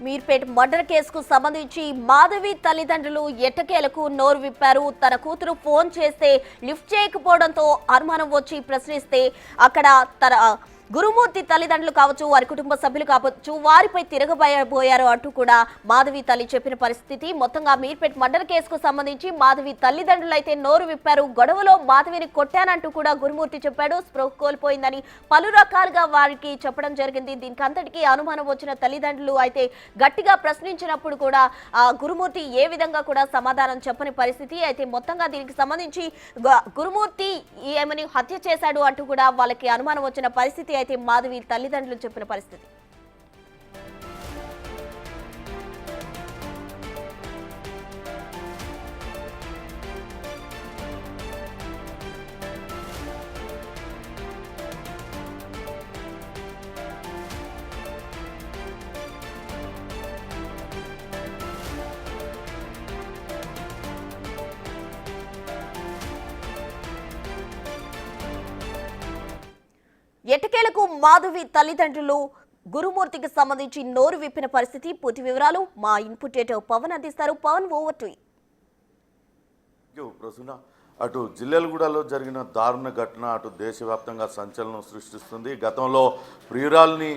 Meerpet murder కేసుకు సంబంధించి మాధవి తల్లిదండ్రులు ఎట్టకేలకు నోరు విప్పారు. తన కూతురు ఫోన్ చేస్తే లిఫ్ట్ చేయకపోవడంతో అనుమానం వచ్చి ప్రశ్నిస్తే అక్కడ తన గురుమూర్తి తల్లిదండ్రులు కావచ్చు, వారి కుటుంబ సభ్యులు కావచ్చు, వారిపై తిరగబోయారు అంటూ కూడా మాధవి తల్లి చెప్పిన పరిస్థితి. మొత్తంగా మీర్పేట్ మర్డర్ కేసుకు సంబంధించి మాధవి తల్లిదండ్రులు అయితే నోరు విప్పారు. గొడవలో మాధవిని కొట్టానంటూ కూడా గురుమూర్తి చెప్పాడు. స్పృహ కోల్పోయిందని పలు రకాలుగా వారికి చెప్పడం జరిగింది. దీనికి అంతటికీ అనుమానం వచ్చిన తల్లిదండ్రులు అయితే గట్టిగా ప్రశ్నించినప్పుడు కూడా గురుమూర్తి ఏ విధంగా కూడా సమాధానం చెప్పని పరిస్థితి. అయితే మొత్తంగా దీనికి సంబంధించి గురుమూర్తి ఏమని హత్య చేశాడు అంటూ కూడా వాళ్ళకి అనుమానం వచ్చిన పరిస్థితి అయితే మాధవి తల్లిదండ్రులు చెప్పిన పరిస్థితి. ఎట్టకేలకు మాధవి తల్లిదండ్రులు గురుమూర్తికి సంబంధించి నోరు విప్పిన పరిస్థితి. పూర్తి వివరాలు మా ఇన్పుట్ ఎడిటర్ పవన్ అందిస్తారు. Pavan, over to you. Prasanna, అటు జిల్లెలగూడలో జరిగిన దారుణ ఘటన అటు దేశవ్యాప్తంగా సంచలనం సృష్టిస్తుంది. గతంలో ప్రియురాల్ని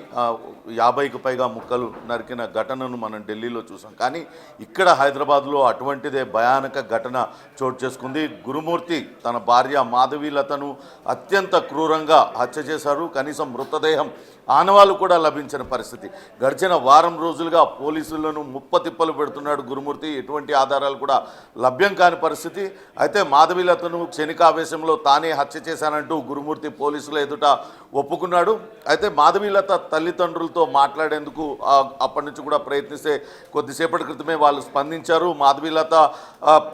50కి పైగా ముక్కలు నరికిన ఘటనను మనం ఢిల్లీలో చూసాం. కానీ ఇక్కడ హైదరాబాద్లో అటువంటిదే భయానక ఘటన చోటు చేసుకుంది. గురుమూర్తి తన భార్య మాధవీలతను అత్యంత క్రూరంగా హత్య చేశారు. కనీసం మృతదేహం ఆనవాళ్ళు కూడా లభించిన పరిస్థితి. గడిచిన వారం రోజులుగా పోలీసులను ముప్పతిప్పలు పెడుతున్నాడు గురుమూర్తి. ఎటువంటి ఆధారాలు కూడా లభ్యం కాని పరిస్థితి. అయితే మాధవీలతను క్షణికావేశంలో తానే హత్య చేశానంటూ గురుమూర్తి పోలీసుల ఎదుట ఒప్పుకున్నాడు. అయితే మాధవీలత తల్లిదండ్రులతో మాట్లాడేందుకు అప్పటి నుంచి కూడా ప్రయత్నిస్తే కొద్దిసేపటి క్రితమే వాళ్ళు స్పందించారు. మాధవీలత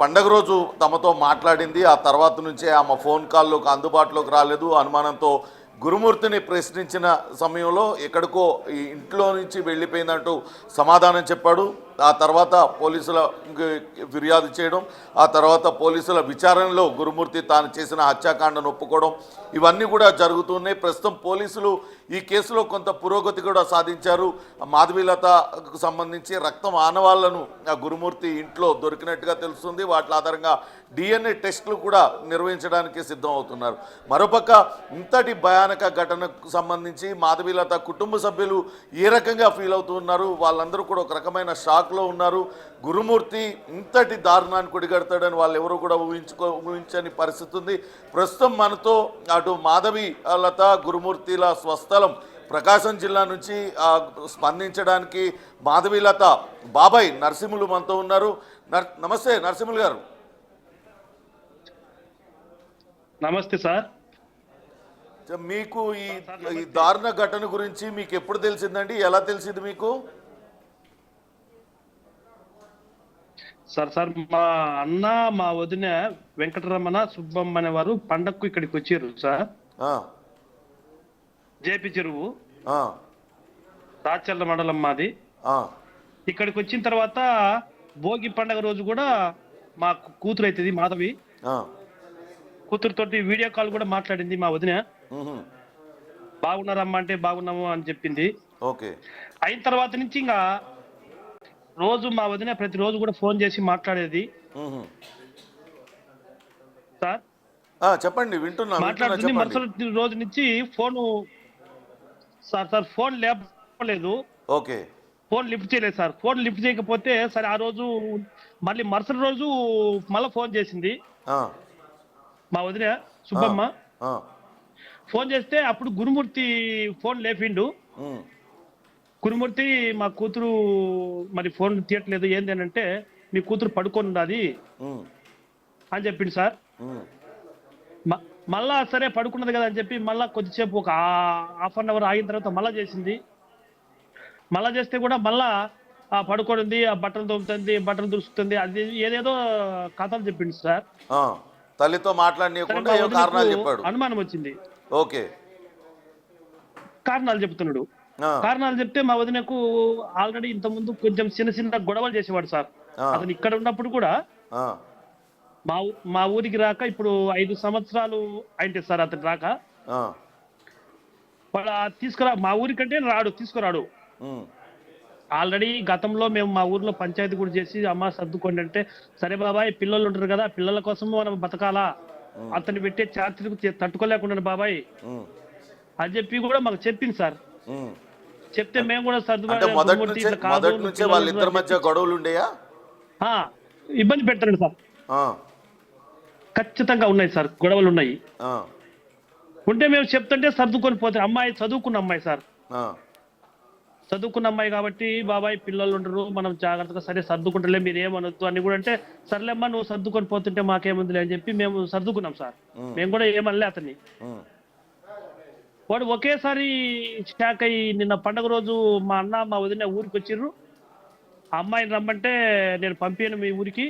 పండగ రోజు తమతో మాట్లాడింది. ఆ తర్వాత నుంచే ఆమె ఫోన్ కాల్లోకి అందుబాటులోకి రాలేదు. అనుమానంతో గురుమూర్తిని ప్రశ్నించిన సమయంలో ఎక్కడికో ఇంట్లో నుంచి వెళ్ళిపోయిందంటూ సమాధానం చెప్పాడు. ఆ తర్వాత పోలీసుల ఫిర్యాదు చేయడం, ఆ తర్వాత పోలీసుల విచారణలో గురుమూర్తి తాను చేసిన హత్యాకాండను ఒప్పుకోవడం, ఇవన్నీ కూడా జరుగుతున్నాయి. ప్రస్తుతం పోలీసులు ఈ కేసులో కొంత పురోగతి కూడా సాధించారు. మాధవీలతకు సంబంధించి రక్తం ఆనవాళ్లను గురుమూర్తి ఇంట్లో దొరికినట్టుగా తెలుస్తుంది. వాటి ఆధారంగా DNA టెస్టులు కూడా నిర్వహించడానికి సిద్ధం అవుతున్నారు. మరోపక్క ఇంతటి భయానక ఘటనకు సంబంధించి మాధవీలత కుటుంబ సభ్యులు ఏ రకంగా ఫీల్ అవుతున్నారు, వాళ్ళందరూ కూడా ఒక రకమైన షాక్లో ఉన్నారు. గురుమూర్తి ఇంతటి దారుణాన్ని కొడిగడతాడని వాళ్ళు ఎవరు కూడా ఊహించని పరిస్థితి ఉంది. ప్రస్తుతం మనతో అటు మాధవీలత గురుమూర్తిల స్వస్థలం ప్రకాశం జిల్లా నుంచి స్పందించడానికి మాధవీలత బాబాయ్ నరసింహులు మనతో ఉన్నారు. నమస్తే నరసింహులు గారు. నమస్తే సార్. మీకు ఈ దారుణ ఘటన గురించి మీకు ఎప్పుడు తెలిసిందండి? ఎలా తెలిసింది మీకు? సార్ మా అన్న మా వదిన వెంకటరమణ సుబ్బమ్మ అనే వారు పండగకు ఇక్కడికి వచ్చారు సార్. జేపీ చెరువు రాచర్ల మండలం మాది. ఇక్కడికి వచ్చిన తర్వాత భోగి పండగ రోజు కూడా మా కూతురు అవుతుంది మాధవి, కూతురుతోటి వీడియో కాల్ కూడా మాట్లాడింది మా వదిన. బాగున్నారమ్మా అంటే బాగున్నాము అని చెప్పింది. అయిన తర్వాత నుంచి ఇంకా రోజు మా వదిన ప్రతిరోజు కూడా ఫోన్ చేసి మాట్లాడేది సార్. చెప్పండి, వింటున్నా. మాట్లాడుతుంది. మరుసటి రోజు నుంచి ఫోన్ లేపలేదు, ఫోన్ లిఫ్ట్ చేయలేదు సార్. ఫోన్ లిఫ్ట్ చేయకపోతే సరే ఆ రోజు మళ్ళీ మరుసటి రోజు మళ్ళీ ఫోన్ చేసింది మా వదిన సుబ్బమ్మ. ఫోన్ చేస్తే అప్పుడు గురుమూర్తి ఫోన్ లేపిండు. గురుమూర్తి మా కూతురు మరి ఫోన్ తీయట్లేదు ఏంది అని అంటే, మీ కూతురు పడుకొని ఉన్నది అని చెప్పింది సార్. మళ్ళా సరే పడుకున్నది కదా అని చెప్పి మళ్ళా కొద్దిసేపు ఒక హాఫ్ అన్ అవర్ ఆగిన తర్వాత మళ్ళా చేసింది. మళ్ళా చేస్తే కూడా మళ్ళా పడుకోనుంది, ఆ బట్టలు తోముతుంది, బట్టలు దురుస్తుంది, అది ఏదేదో కథలు చెప్పింది సార్. తల్లితో మాట్లాడనీయకుండా కారణాలు చెప్పాడు. అనుమానం వచ్చింది. ఓకే, కారణాలు చెప్తున్నాడు. కారణాలు చెప్తే మా వదినకు ఆల్రెడీ ఇంత ముందు కొంచెం చిన్న చిన్న గొడవలు చేసేవాడు సార్. అతను ఇక్కడ ఉన్నప్పుడు కూడా మా ఊరికి రాక ఇప్పుడు 5 సంవత్సరాలు అయింది సార్ అతను రాక. తీసుకురా మా ఊరికంటే తీసుకురాడు. ఆల్రెడీ గతంలో మేము మా ఊర్లో పంచాయతీ కూడా చేసి అమ్మ సర్దుకోండి అంటే, సరే బాబాయ్ పిల్లలు ఉంటారు కదా, పిల్లల కోసం మనం బతకాలా, అతన్ని పెట్టే ఛార్జీలకు తట్టుకోలేకుండా బాబాయ్ అని చెప్పి కూడా మాకు చెప్పింది సార్. చెప్తే మేము కూడా మొదటి నుంచే వాళ్ళిద్దరి మధ్య గొడవలు ఉండేయా? ఇబ్బంది పెడతారండి సార్. ఖచ్చితంగా ఉన్నాయి సార్, గొడవలు ఉన్నాయి. ఉంటే మేము చెప్తుంటే సర్దుకొని పోతే, అమ్మాయి చదువుకున్న అమ్మాయి సార్, చదువుకున్న అమ్మాయి కాబట్టి బాబాయ్ పిల్లలు ఉండరు, మనం జాగ్రత్తగా సరే సర్దుకుంటలే మీరు ఏమనొద్దు అని కూడా అంటే, సర్లేమ్మా నువ్వు సర్దుకొని పోతుంటే మాకేముందిలే అని చెప్పి మేము సర్దుకున్నాం సార్. మేము కూడా ఏమనలే అతన్ని. వాడు ఒకేసారి షాక్ అయ్యి నిన్న పండగ రోజు మా అన్న మా వదిన ఊరికి వచ్చిర్రు, అమ్మాయిని రమ్మంటే నేను పంపాను మీ ఊరికి.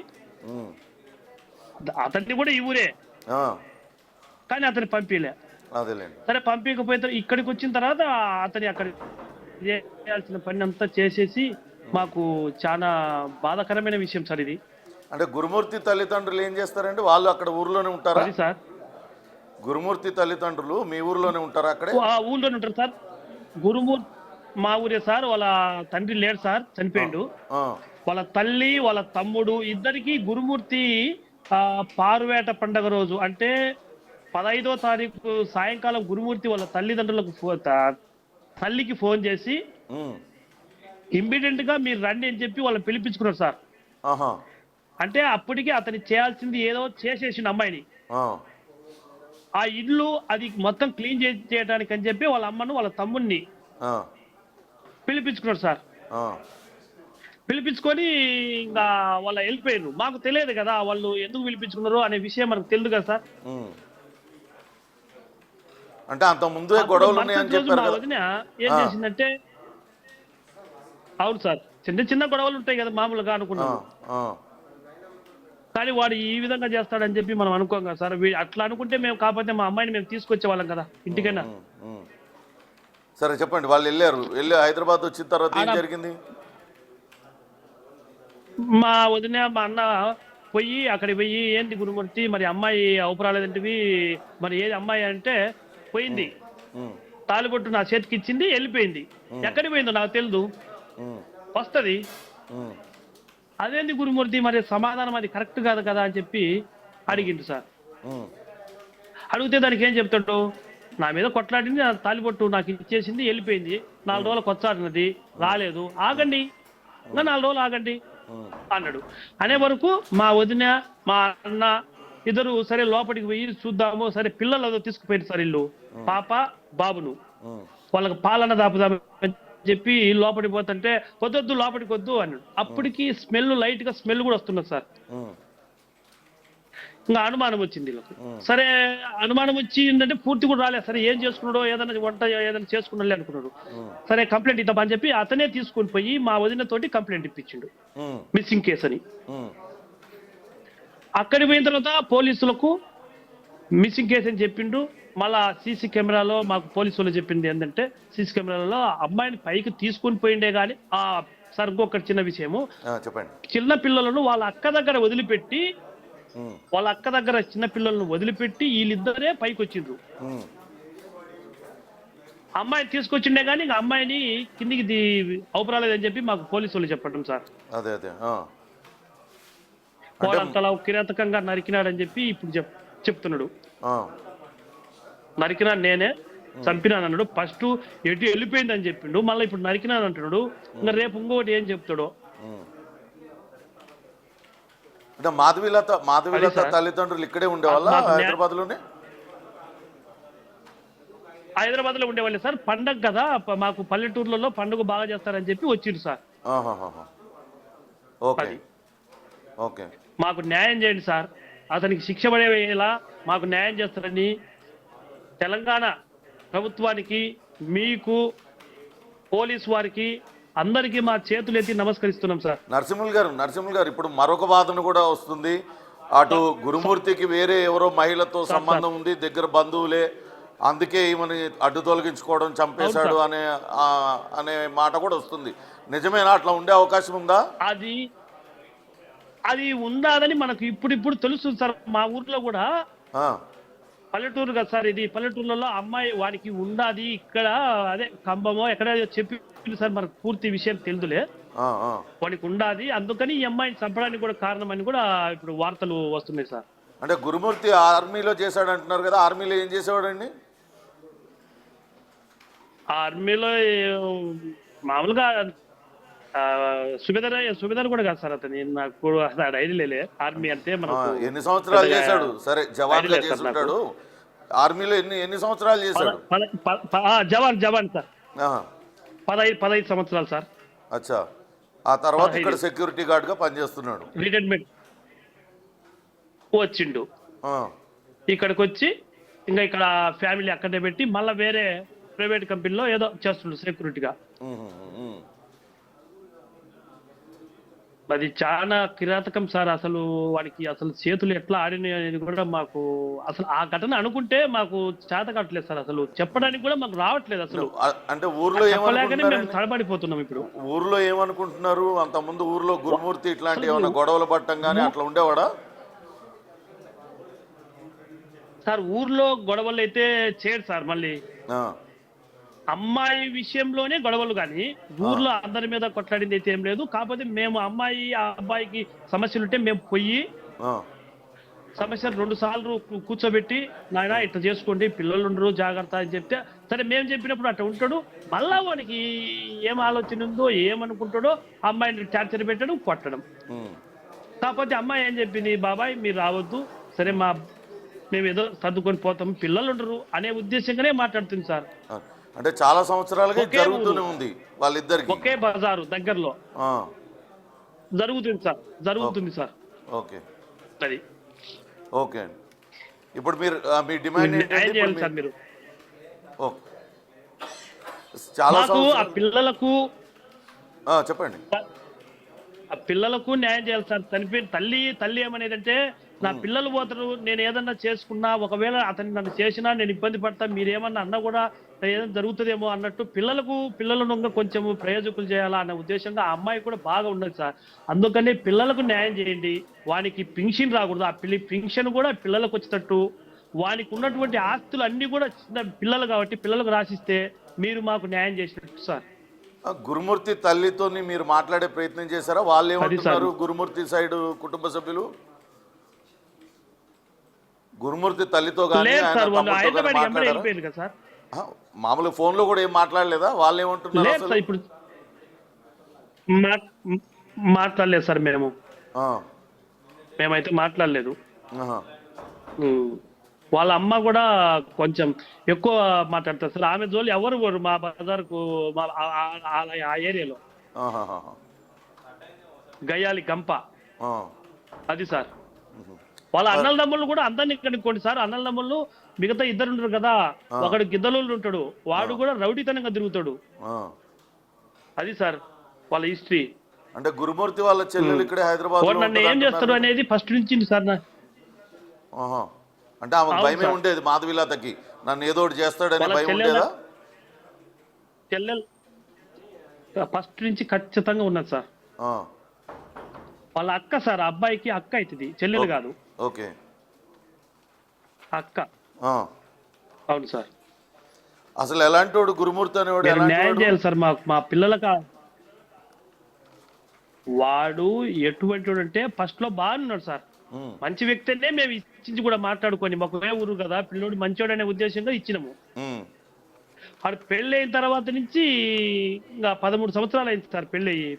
అతన్ని కూడా ఈ ఊరే కానీ అతన్ని పంపిలే. సరే పంపించకపోతే ఇక్కడికి వచ్చిన తర్వాత అతని అక్కడ చేయాల్సిన పని అంతా చేసేసి మాకు చాలా బాధాకరమైన విషయం సార్ ఇది. అంటే గురుమూర్తి తల్లిదండ్రులు ఏం చేస్తారండి? వాళ్ళు అక్కడ ఊర్లోనే ఉంటారా సార్? గురుమూర్తి తల్లిదండ్రులు మీ ఊర్లోనే ఉంటారా? అక్కడే ఊర్లోనే ఉంటారు సార్. గురుమూర్తి మా ఊరే సార్. వాళ్ళ తండ్రి లేడు సార్, చనిపోయిండు. వాళ్ళ తల్లి వాళ్ళ తమ్ముడు ఇద్దరికి గురుమూర్తి పారువేట పండగ రోజు అంటే 15వ తారీఖు సాయంకాలం గురుమూర్తి వాళ్ళ తల్లిదండ్రులకు తల్లికి ఫోన్ చేసి ఇమ్మీడియట్ గా మీరు రండి అని చెప్పి వాళ్ళని పిలిపించుకున్నారు సార్. అంటే అప్పటికే అతని చేయాల్సింది ఏదో చేసేసిన అమ్మాయిని, ఆ ఇల్లు అది మొత్తం క్లీన్ చేయడానికి అని చెప్పి వాళ్ళ అమ్మను వాళ్ళ తమ్ముడిని పిలిపించుకున్నారు సార్. పిలిపించుకొని ఇంకా వాళ్ళ వెళ్ళిపోయారు. మాకు తెలియదు కదా వాళ్ళు ఎందుకు పిలిపించుకున్నారు అనే విషయం మనకు తెలియదు కదా సార్. అంటే అంత ముందు గొడవలు ఉన్నాయని చెప్పారు కదా. వదిన ఏం చేసిందంటే, అవును సార్ చిన్న చిన్న గొడవలు ఉంటాయి కదా మామూలుగా అనుకున్నాను, కానీ వాడు ఈ విధంగా చేస్తాడని చెప్పి మనం అనుకోం కదా సార్. అట్లా అనుకుంటే మేము కాకపోతే మా అమ్మాయిని మేము తీసుకొచ్చే వాళ్ళం కదా ఇంటికైనా. సరే చెప్పండి. వాళ్ళు వెళ్ళి హైదరాబాద్ వచ్చిన తర్వాత ఏం జరిగింది? మా వదిన మా అన్న పోయి అక్కడికి పోయి ఏంటి గురుమూర్తి మరి అమ్మాయి అవపరాలేదంటివి, మరి ఏది అమ్మాయి అంటే పోయింది, తాలిబొట్టు నా చేతికి ఇచ్చింది వెళ్ళిపోయింది. ఎక్కడికి పోయిందో నాకు తెలియదు, వస్తుంది. అదేంటి గురుమూర్తి మరి సమాధానం అది కరెక్ట్ కాదు కదా అని చెప్పి అడిగిండు సార్. అడిగితే దానికి ఏం చెప్తాడు, నా మీద కొట్లాడింది, నా తాలిబొట్టు నాకు ఇచ్చేసింది వెళ్ళిపోయింది, 4 రోజులు కొచ్చాడినది రాలేదు, ఆగండి ఇంకా 4 రోజులు ఆగండి అన్నాడు. అనే వరకు మా వదిన మా అన్న ఇద్దరు సరే లోపలికి పోయి చూద్దాము, సరే పిల్లలు తీసుకుపోయింది సార్ ఇల్లు, పాప బాబును వాళ్ళకి పాలన దాపుదామని చెప్పి లోపలికి పోతుంటే వద్దొద్దు లోపలికి వద్దు అన్నాడు. అప్పటికి స్మెల్ లైట్ గా స్మెల్ కూడా వస్తున్నది సార్. ఇంకా అనుమానం వచ్చింది వీళ్ళకి. సరే అనుమానం వచ్చి ఏంటంటే పూర్తి కూడా రాలేదు. సరే ఏం చేసుకున్నాడో ఏదైనా వంట ఏదైనా చేసుకున్నాలే అనుకున్నాడు. సరే కంప్లైంట్ ఇద్దామని చెప్పి అతనే తీసుకొని పోయి మా వదిన తోటి కంప్లైంట్ ఇప్పించిండు మిస్సింగ్ కేసు అని. అక్కడికి పోయిన తర్వాత పోలీసులకు మిస్సింగ్ కేసు అని చెప్పిండు. మళ్ళా సీసీ కెమెరాలో మాకు పోలీసు వాళ్ళు చెప్పింది ఏంటంటే, సీసీ కెమెరాలో అమ్మాయిని పైకి తీసుకొని పోయిండే గానీ సార్ ఇంకొకటి చిన్న విషయము, చిన్న పిల్లలను వాళ్ళ అక్క దగ్గర వదిలిపెట్టి చిన్న పిల్లలను వదిలిపెట్టి వీళ్ళిద్దరే పైకి వచ్చిండ్రు. అమ్మాయిని తీసుకొచ్చిండే గానీ ఇంకా అమ్మాయిని కిందికి అవపరాలేదని చెప్పి మాకు పోలీసు వాళ్ళు చెప్పడం సార్. వాడంతలా కిరాతకంగా నరికినాడని చెప్పి ఇప్పుడు చెప్తున్నాడు. నరికినాడు నేనే చంపినాను అన్నాడు. ఫస్ట్ ఎటు వెళ్ళిపోయింది అని చెప్పిండు, మళ్ళీ ఇప్పుడు నరికినాను అంటున్నాడు. ఇంకా రేపు ఇంకోటి ఏం చెప్తాడో. అంటే మాధవీలత తల్లిదండ్రులు ఇక్కడే ఉండేవాళ్ళ? హైదరాబాద్ లో ఉండేవాళ్ళే సార్. పండగ కదా మాకు పల్లెటూర్లలో పండుగ బాగా చేస్తారని చెప్పి వచ్చిండు సార్. మాకు న్యాయం చేయండి సార్, అతనికి శిక్ష పడేలా మాకు న్యాయం చేస్తారని తెలంగాణ ప్రభుత్వానికి, మీకు, పోలీసు వారికి అందరికీ మా చేతులెత్తి నమస్కరిస్తున్నాం సార్. నరసింహులు గారు ఇప్పుడు మరొక వాదన కూడా వస్తుంది. అటు గురుమూర్తికి వేరే ఎవరో మహిళతో సంబంధం ఉంది, దగ్గర బంధువులే, అందుకే ఈమెని అడ్డు తొలగించుకోవడం చంపేశాడు అనే మాట కూడా వస్తుంది. నిజమేనా? అట్లా ఉండే అవకాశం ఉందా? అది ఉందాదని మనకు ఇప్పుడు తెలుస్తుంది సార్. మా ఊర్లో కూడా పల్లెటూరు కదా సార్, ఇది పల్లెటూర్లలో అమ్మాయి వానికి ఉండాది, ఇక్కడ అదే కంబమో ఎక్కడ చెప్పి సార్ మనకు పూర్తి విషయం తెలుదులే. వానికి ఉండాది, అందుకని ఈ అమ్మాయిని చంపడానికి కూడా కారణం అని కూడా ఇప్పుడు వార్తలు వస్తున్నాయి సార్. అంటే గురుమూర్తి ఆర్మీలో చేశాడు అంటున్నారు కదా, ఆర్మీలో ఏం చేసేవాడండి? ఆర్మీలో మామూలుగా సుబేదార్ కూడా కాదు సార్ అతని, నాకు ఐడియా లేలే ఆర్మీ అంటే మనకు. ఎన్ని సంవత్సరాలు చేశాడు? సరే జవాన్ గా చేస్తుంటాడు, ఆర్మీలో ఎన్ని సంవత్సరాలు చేశాడు? జవాన్ సార్ 15 సంవత్సరాలు సార్. అచ్చా, ఆ తర్వాత ఇక్కడ సెక్యూరిటీ గార్డ్ గా పనిచేస్తున్నాడు. రిటైర్మెంట్ వచ్చిండు, ఇక్కడికి వచ్చి ఇంకా ఇక్కడ ఫ్యామిలీ అక్కడే పెట్టి మళ్ళీ వేరే ప్రైవేట్ కంపెనీలో ఏదో చేస్తుండు సెక్యూరిటీగా. అది చాలా కిరాతకం సార్. అసలు వాడికి అసలు చేతులు ఎట్లా ఆడినాయి అనేది కూడా మాకు అసలు ఆ ఘటన అనుకుంటే మాకు చేత కావట్లేదు సార్. అసలు చెప్పడానికి కూడా మాకు రావట్లేదు అసలు. అంటే ఊర్లో చెప్పలేకనే మేము తడబడిపోతున్నాం ఇప్పుడు. ఊర్లో ఏమనుకుంటున్నారు? అంత ముందు ఊర్లో గురుమూర్తి ఇట్లాంటి ఏమైనా గొడవలు పట్టం కానీ అట్లా ఉండేవాడా సార్? ఊర్లో గొడవలు అయితే చేయడు సార్. మళ్ళీ అమ్మాయి విషయంలోనే గొడవలు, కానీ ఊర్లో అందరి మీద కొట్లాడింది అయితే ఏం లేదు. కాకపోతే మేము అమ్మాయి ఆ అబ్బాయికి సమస్యలు ఉంటే మేము పోయి సమస్యలు 2 సార్లు కూర్చోబెట్టి, నాయన ఇట్లా చేసుకోండి, పిల్లలు ఉండరు, జాగ్రత్త అని చెప్తే సరే మేము చెప్పినప్పుడు అట్లా ఉంటాడు. మళ్ళా వానికి ఏం ఆలోచన ఉందో ఏమనుకుంటాడో అమ్మాయిని టార్చర్ పెట్టడం, కొట్టడం. కాకపోతే అమ్మాయి ఏం చెప్పింది, బాబాయ్ మీరు రావద్దు, సరే మేము ఏదో సర్దుకొని పోతాం, పిల్లలు ఉండరు అనే ఉద్దేశంగానే మాట్లాడుతుంది సార్. అంటే చాలా సంవత్సరాలుగా జరుగుతూనే ఉంది వాళ్ళిద్దరికి, ఒకే బజారు దగ్గరలో జరుగుతుంది సార్. ఓకే, అది ఓకే అండి. ఇప్పుడు మీరు మీ డిమాండ్ ఏంటంటే సార్ మీరు చాలా ఆ పిల్లలకు చెప్పండి, ఆ పిల్లలకు న్యాయం చేయాలి సార్. చనిపోయిన తల్లి ఏమనేదంటే, నా పిల్లలు పోతారు, నేను ఏదన్నా చేసుకున్నా, ఒకవేళ అతన్ని నన్ను చేసినా నేను ఇబ్బంది పడతా, మీరేమన్నా అన్నా కూడా ఏదైనా జరుగుతుందేమో అన్నట్టు పిల్లలను కొంచెం ప్రయోజకులు చేయాలా అన్న ఉద్దేశంగా ఆ అమ్మాయి కూడా బాగా ఉండదు సార్. అందుకని పిల్లలకు న్యాయం చేయండి, వానికి పింఛన్ రాకూడదు, ఆ పింఛన్ కూడా పిల్లలకు వచ్చేటట్టు, వానికి ఉన్నటువంటి ఆస్తులు అన్ని కూడా చిన్న పిల్లలు కాబట్టి పిల్లలకు రాసిస్తే మీరు మాకు న్యాయం చేసినట్టు సార్. గురుమూర్తి తల్లితో మీరు మాట్లాడే ప్రయత్నం చేశారా? వాళ్ళు ఏమంటున్నారు గురుమూర్తి సైడ్ కుటుంబ సభ్యులు? గురుమూర్తి తల్లితో కానీ మామూలు ఫోన్ లో కూడా ఏం మాట్లాడలేదా? వాళ్ళు ఏమంటున్నారు? ఇప్పుడు మాట్లాడలేదు సార్, మేమైతే మాట్లాడలేదు. వాళ్ళ అమ్మ కూడా కొంచెం ఎక్కువ మాట్లాడతారు సార్. ఆమె జోలి ఎవరు మా బజార్కు ఆ ఏరియాలో గయ్యాలి గంప అది సార్. వాళ్ళ అన్నల దమ్ముళ్ళు కూడా అందరినీ కనుక్కోండి సార్. అన్నల దమ్ముళ్ళు మిగతా 2 ఉంటారు కదా, ఒకడు గిద్దలూళ్ళు ఉంటాడు, వాడు కూడా రౌడీతనంగా తిరుగుతాడు. అది సార్ వాళ్ళ హిస్టరీ. అంటే గురుమూర్తి వాళ్ళ చెల్లెలు ఇక్కడ హైదరాబాద్ నన్ను ఏం చేస్తారు అనేది ఫస్ట్ నుంచి సార్. అంటే ఆమెకు భయమే ఉండేది, మాధవిలతకి నన్ను ఏదో ఒకటి చేస్తాడని భయం ఉండేదా? చెల్లెలు ఫస్ట్ నుంచి ఖచ్చితంగా ఉన్నది సార్. వాళ్ళ అక్క సార్, అబ్బాయికి అక్క అవుతుంది, చెల్లెలు కాదు. ఓకే, అక్క. అవును సార్. అసలు ఎలాంటి వాడు గురుమూర్తి అనేవాడు? న్యాయం చేయాలి సార్ మా పిల్లలకు. వాడు ఎటువంటి వాడు అంటే ఫస్ట్ లో బాగున్నాడు సార్, మంచి వ్యక్తి అంటే మేము ఇచ్చి కూడా మాట్లాడుకొని మాకు ఊరు కదా పిల్లోడు మంచోడు అనే ఉద్దేశంగా ఇచ్చినాము. వాడు పెళ్ళి అయిన తర్వాత నుంచి ఇంకా 13 సంవత్సరాలు అయింది సార్.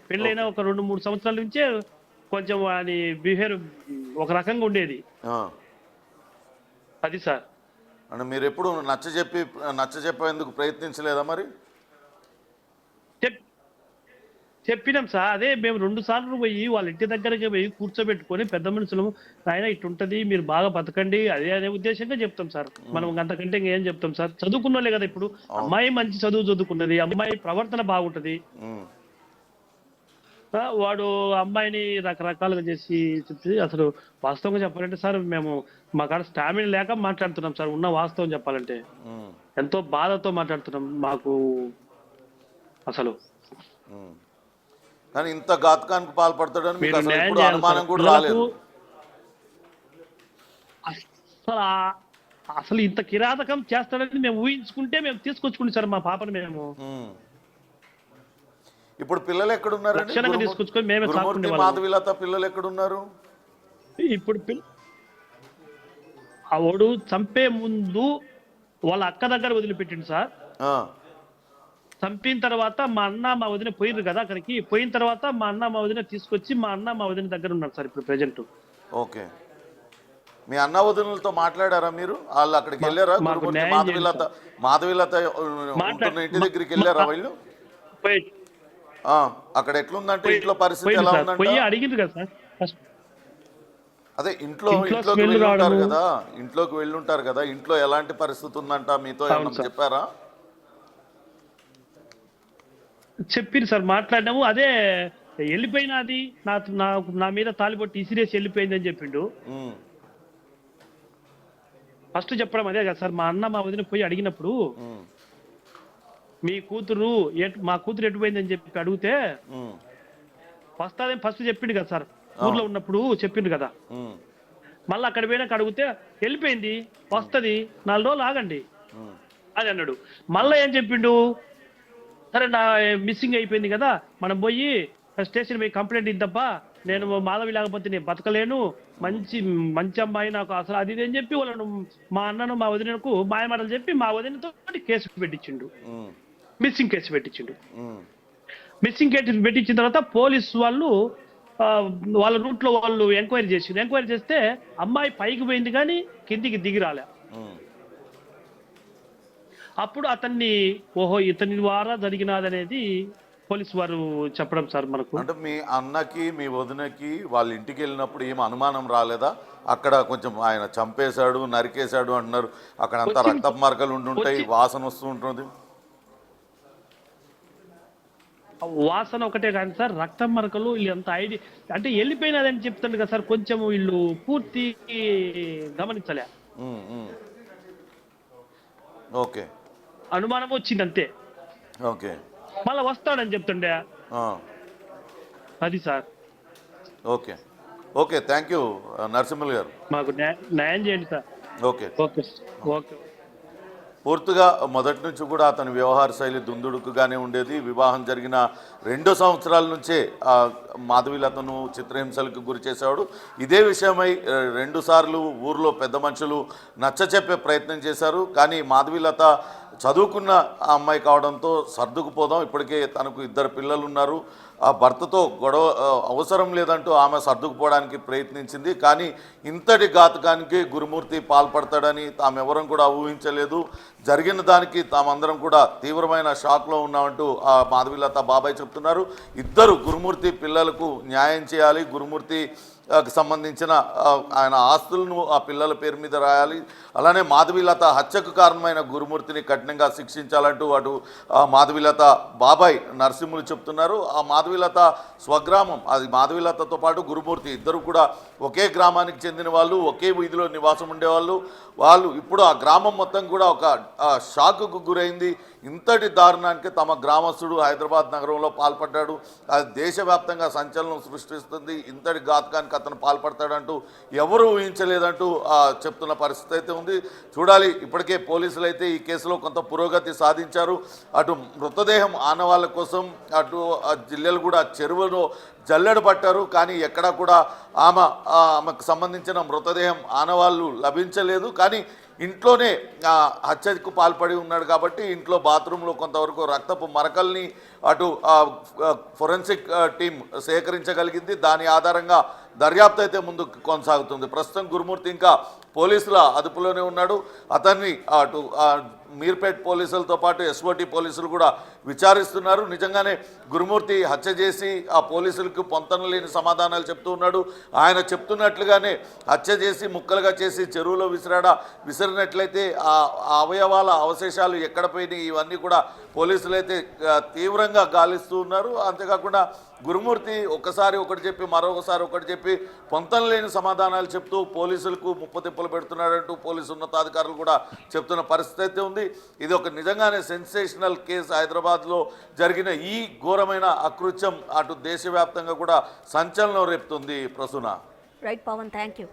పెళ్ళైన ఒక 2-3 సంవత్సరాల నుంచే కొంచెం వాని బిహేవియర్ ఒక రకంగా ఉండేది. అది సార్. అంటే మీరు ఎప్పుడు నచ్చ చెప్పేందుకు ప్రయత్నించలేదా మరి? చెప్పినాం సార్. అదే మేము 2 సార్లు పోయి వాళ్ళ ఇంటి దగ్గరకి పోయి కూర్చోబెట్టుకొని పెద్ద మనుషులు, ఆయన ఇట్టుంటది, మీరు బాగా బతకండి అదే ఉద్దేశంగా చెప్తాం సార్. మనం అంతకంటే ఏం చెప్తాం సార్? చదువుకున్నోళ్ళే కదా. ఇప్పుడు అమ్మాయి మంచి చదువుకున్నది, అమ్మాయి ప్రవర్తన బాగుంటది. వాడు అమ్మాయిని రకరకాలుగా చేసి చెప్పి, అసలు వాస్తవంగా చెప్పాలంటే సార్ మేము మా కాడ స్టామినా లేక మాట్లాడుతున్నాం సార్. ఉన్న వాస్తవం చెప్పాలంటే ఎంతో బాధతో మాట్లాడుతున్నాం. మాకు అసలు కానీ ఇంత ఘాతకానికి పాల్పడతాడని మీకు అసలు ఎప్పుడు అనుమానం కూడా రాలేదు? అసలు ఇంత కిరాతకం చేస్తాడని మేము ఊహించుకుంటే మేము తీసుకొచ్చుకుంటాం సార్ మా పాపని. మేము ఇప్పుడు పిల్లలు ఎక్కడున్నారండి? లక్షణంగా తీసుకొచ్చుకొని మేమే గురుమూర్తి, సాకునే వాళ్ళం. మాధవిలత పిల్లలు ఎక్కడున్నారు? ఇప్పుడు ఆ వాడు చంపే ముందు వాళ్ళ అక్క దగ్గర వదిలిపెట్టిండు సార్. ఆ, చంపిన తర్వాత మా అన్న మా వదిన పోయిర్రు కదా అక్కడికి. పోయిన తర్వాత మా అన్న మా వదిన తీసుకొచ్చి మా అన్న మా వదిన దగ్గర ఉన్నారు సార్ ఇప్పుడు ప్రెజెంట్. ఓకే. మీ అన్న వదినలతో మాట్లాడారా మీరు? వాళ్ళు అక్కడికి వెళ్ళారా? మాకు గురుమూర్తి, న్యాయం మాధవిలత ఉంటున్న ఇంటి దగ్గరికి వెళ్ళారా వీళ్ళు? పోయి ఆ, అక్కడ ఎట్లుందంటే ఇంట్లో పరిస్థితి పోయింది ఎలా సార్. ఉందంటే? పోయి అడిగింది కదా సార్ ఫస్ట్. అదే ఇంట్లోకి స్మెల్ వెళ్ళుంటారు రావడము. కదా, ఇంట్లోకి వెళ్ళుంటారు కదా, ఇంట్లో ఎలాంటి పరిస్థితి ఉందంట మీతో అవును ఏమన్నా సార్. చెప్పారా? చెప్పింది సార్, మాట్లాడినాము. అదే వెళ్ళిపోయినది నా మీద తాలిబొట్టి ఇసిరేసి వెళ్ళిపోయింది అని చెప్పిండు. ఉమ్, ఫస్ట్ చెప్పడం అదే కదా సార్. మా అన్న మా వదిన పోయి అడిగినప్పుడు ఉమ్, మీ కూతురు మా కూతురు ఎటుపోయింది అని చెప్పి అడిగితే ఉమ్, వస్తాదని ఫస్ట్ చెప్పిండు కదా సార్. ఊర్లో ఉన్నప్పుడు చెప్పిండు కదా. ఉమ్, మళ్ళీ అక్కడ పోయినాక అడిగితే వెళ్ళిపోయింది, వస్తుంది, 4 రోజులు ఆగండి ఉమ్, అని అన్నాడు. మళ్ళీ ఏం చెప్పిండు, సరే నా మిస్సింగ్ అయిపోయింది కదా, మనం పోయి స్టేషన్ పోయి కంప్లైంట్ ఇద్దాబ్బా, నేను మాధవి లేకపోతే నేను బతకలేను, మంచి అమ్మాయి నాకు అసలు అది ఇది అని చెప్పి వాళ్ళను మా అన్నను మా వదినకు మాయమాటలు చెప్పి మా వదినతో కేసు పెట్టించిండు. ఉమ్, మిస్సింగ్ కేసు పెట్టించిండు. ఉమ్, మిస్సింగ్ కేసు పెట్టించిన తర్వాత పోలీసు వాళ్ళు వాళ్ళ రూట్ లో వాళ్ళు ఎంక్వైరీ చేసిండు. ఎంక్వైరీ చేస్తే అమ్మాయి పైకి పోయింది కానీ కిందికి దిగి రాలే. ఉమ్. అప్పుడు అతన్ని ఓహో ఇతని ద్వారా జరిగినదనేది పోలీసు వారు చెప్పడం సార్ మనకు. అంటే మీ అన్నకి మీ వదినకి వాళ్ళ ఇంటికి వెళ్ళినప్పుడు ఏం అనుమానం రాలేదా? అక్కడ కొంచెం ఆయన చంపేశాడు, నరికేశాడు అంటున్నారు, అక్కడ అంతా రక్తపు మార్కలు ఉంటుంటాయి, వాసన వస్తూ ఉంటుంది. వాసన ఒకటే కానీ సార్, రక్తం మరకలు వీళ్ళు ఎంత ఐడియా అంటే వెళ్ళిపోయినదని చెప్తాడు కదా సార్. కొంచెం వీళ్ళు పూర్తి గమనించలే, ఉమ్, ఉమ్. ఓకే, అనుమానం వచ్చింది అంతే. ఓకే. మళ్ళా వస్తాడని చెప్తుండే ఆ, అది sir. Okay, okay. Thank you Narasimhulu గారు. మాకు న్యాయం చేయండి సార్. ఓకే. Okay okay. పూర్తిగా మొదటి నుంచి కూడా అతని వ్యవహార శైలి దుందుడుకుగానే ఉండేది. వివాహం జరిగిన 2 సంవత్సరాల నుంచే మాధవిలతను చిత్రహింసలకు గురి చేసేవాడు. ఇదే విషయమై 2 సార్లు ఊర్లో పెద్ద మనుషులు నచ్చచెప్పే ప్రయత్నం చేశారు. కానీ మాధవిలత చదువుకున్న ఆ అమ్మాయి కావడంతో సర్దుకుపోదాం, ఇప్పటికే తనకు 2 పిల్లలు ఉన్నారు, ఆ భర్తతో గొడవ అవసరం లేదంటూ ఆమె సర్దుకుపోవడానికి ప్రయత్నించింది. కానీ ఇంతటి ఘాతకానికి గురుమూర్తి పాల్పడతాడని తామెవరం కూడా ఊహించలేదు. జరిగిన దానికి తామందరం కూడా తీవ్రమైన షాక్లో ఉన్నామంటూ ఆ మాధవిలత బాబాయ్ చెప్తున్నారు. 2 గురుమూర్తి పిల్లలకు న్యాయం చేయాలి, గురుమూర్తి సంబంధించిన ఆయన ఆస్తులను ఆ పిల్లల పేరు మీద రాయాలి, అలానే మాధవిలత హత్యకు కారణమైన గురుమూర్తిని కఠినంగా శిక్షించాలంటూ అటు మాధవిలత బాబాయ్ నరసింహులు చెప్తున్నారు. ఆ మాధవిలత స్వగ్రామం, అది మాధవిలతతో పాటు గురుమూర్తి ఇద్దరు కూడా ఒకే గ్రామానికి చెందిన వాళ్ళు, ఒకే వీధిలో నివాసం ఉండేవాళ్ళు. వాళ్ళు ఇప్పుడు ఆ గ్రామం మొత్తం కూడా ఒక షాకుకు గురైంది. ఇంతటి దారుణానికి తమ గ్రామస్తుడు హైదరాబాద్ నగరంలో పాల్పడ్డాడు, అది దేశవ్యాప్తంగా సంచలనం సృష్టిస్తుంది. ఇంతటి ఘాతకానికి అతను పాల్పడతాడంటూ ఎవరు ఊహించలేదంటూ చెప్తున్న పరిస్థితి అయితే ఉంది. చూడాలి. ఇప్పటికే పోలీసులు అయితే ఈ కేసులో కొంత పురోగతి సాధించారు. అటు మృతదేహం ఆనవాళ్ళ కోసం అటు జిల్లాలు కూడా చెరువులో జల్లెడ పట్టారు, కానీ ఎక్కడా కూడా ఆమెకు సంబంధించిన మృతదేహం ఆనవాళ్ళు లభించలేదు. కానీ ఇంట్లోనే హత్యకు పాల్పడి ఉన్నాడు కాబట్టి ఇంట్లో బాత్రూంలో కొంతవరకు రక్తపు మరకల్ని అటు ఫోరెన్సిక్ టీం సేకరించగలిగింది. దాని ఆధారంగా దర్యాప్తు అయితే ముందుకు కొనసాగుతుంది. ప్రస్తుతం గురుమూర్తి ఇంకా పోలీసుల అదుపులోనే ఉన్నాడు. అతన్ని అటు మీర్పేట్ పోలీసులతో పాటు ఎస్ఓటి పోలీసులు కూడా విచారిస్తున్నారు. నిజంగానే గురుమూర్తి హత్య చేసి ఆ పోలీసులకు పొంతనలేని సమాధానాలు చెప్తూ ఉన్నాడు. ఆయన చెప్తున్నట్లుగానే హత్య చేసి ముక్కలుగా చేసి చెరువులో విసిరినట్లయితే ఆ అవయవాల అవశేషాలు ఎక్కడ పోయినాయి ఇవన్నీ కూడా పోలీసులు అయితే తీవ్రంగా గాలిస్తూ ఉన్నారు. అంతేకాకుండా గురుమూర్తి ఒకసారి ఒకటి చెప్పి మరొకసారి ఒకటి చెప్పి పొంతనలేని సమాధానాలు చెప్తూ పోలీసులకు ముప్పతిప్పలు పెడుతున్నాడంటూ పోలీసు ఉన్నతాధికారులు కూడా చెప్తున్న పరిస్థితి అయితే ఉంది. ఇది ఒక నిజంగానే సెన్సేషనల్ కేసు. హైదరాబాద్లో జరిగిన ఈ ఘోరమైన అకృత్యం అటు దేశవ్యాప్తంగా కూడా సంచలనం రేపుతుంది. Prasuna. Right Pawan, thank you.